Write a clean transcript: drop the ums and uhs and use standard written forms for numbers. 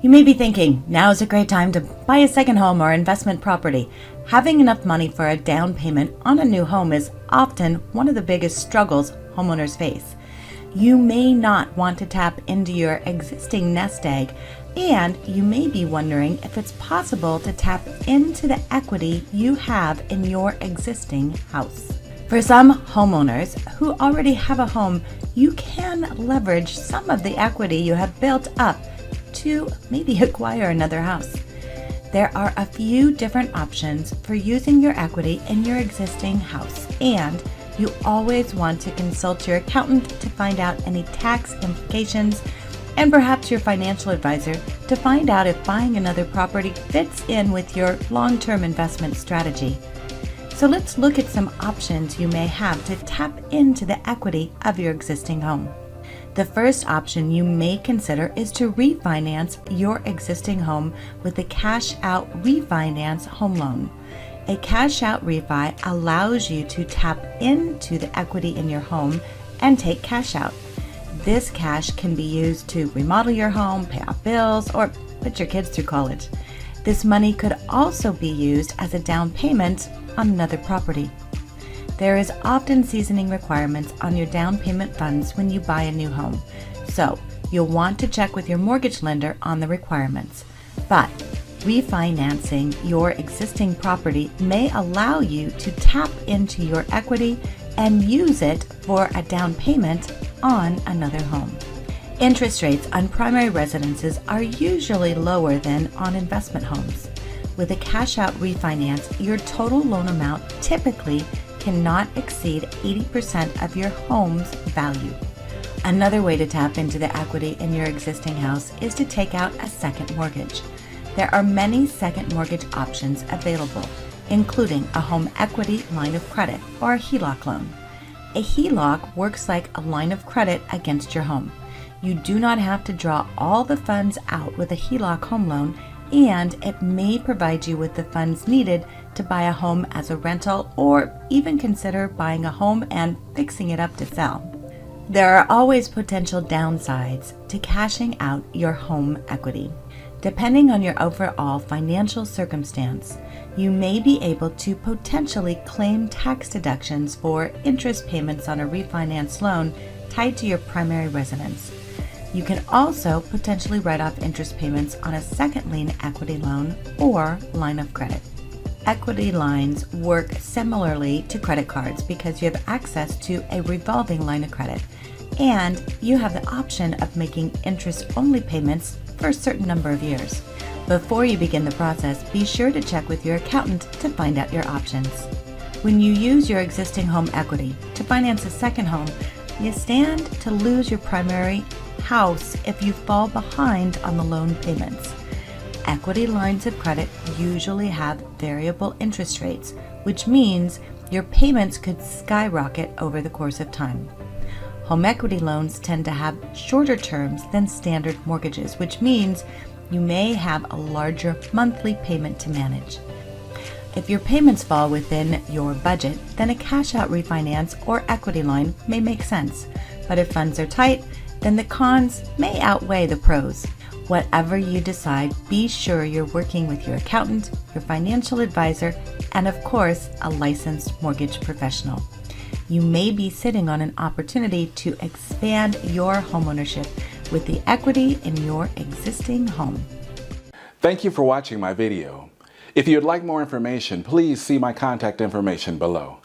You may be thinking, now is a great time to buy a second home or investment property. Having enough money for a down payment on a new home is often one of the biggest struggles homeowners face. You may not want to tap into your existing nest egg, and you may be wondering if it's possible to tap into the equity you have in your existing house. For some homeowners who already have a home, you can leverage some of the equity you have built up to maybe acquire another house. There are a few different options for using your equity in your existing house, and you always want to consult your accountant to find out any tax implications, and perhaps your financial advisor to find out if buying another property fits in with your long-term investment strategy. So let's look at some options you may have to tap into the equity of your existing home. The first option you may consider is to refinance your existing home with a cash-out refinance home loan. A cash-out refi allows you to tap into the equity in your home and take cash out. This cash can be used to remodel your home, pay off bills, or put your kids through college. This money could also be used as a down payment on another property. There is often seasoning requirements on your down payment funds when you buy a new home, so you'll want to check with your mortgage lender on the requirements. But refinancing your existing property may allow you to tap into your equity and use it for a down payment on another home. Interest rates on primary residences are usually lower than on investment homes. With a cash-out refinance, your total loan amount typically cannot exceed 80% of your home's value. Another way to tap into the equity in your existing house is to take out a second mortgage. There are many second mortgage options available, including a home equity line of credit or a HELOC loan. A HELOC works like a line of credit against your home. You do not have to draw all the funds out with a HELOC home loan, and it may provide you with the funds needed to buy a home as a rental or even consider buying a home and fixing it up to sell. There are always potential downsides to cashing out your home equity. Depending on your overall financial circumstance, you may be able to potentially claim tax deductions for interest payments on a refinance loan tied to your primary residence. You can also potentially write off interest payments on a second lien equity loan or line of credit. Equity lines work similarly to credit cards because you have access to a revolving line of credit, and you have the option of making interest-only payments for a certain number of years. Before you begin the process, be sure to check with your accountant to find out your options. When you use your existing home equity to finance a second home, you stand to lose your primary house if you fall behind on the loan payments. Equity lines of credit usually have variable interest rates, which means your payments could skyrocket over the course of time. Home equity loans tend to have shorter terms than standard mortgages, which means you may have a larger monthly payment to manage. If your payments fall within your budget, then a cash-out refinance or equity line may make sense. But if funds are tight, then the cons may outweigh the pros. Whatever you decide, be sure you're working with your accountant, your financial advisor, and of course, a licensed mortgage professional. You may be sitting on an opportunity to expand your homeownership with the equity in your existing home. Thank you for watching my video. If you'd like more information, please see my contact information below.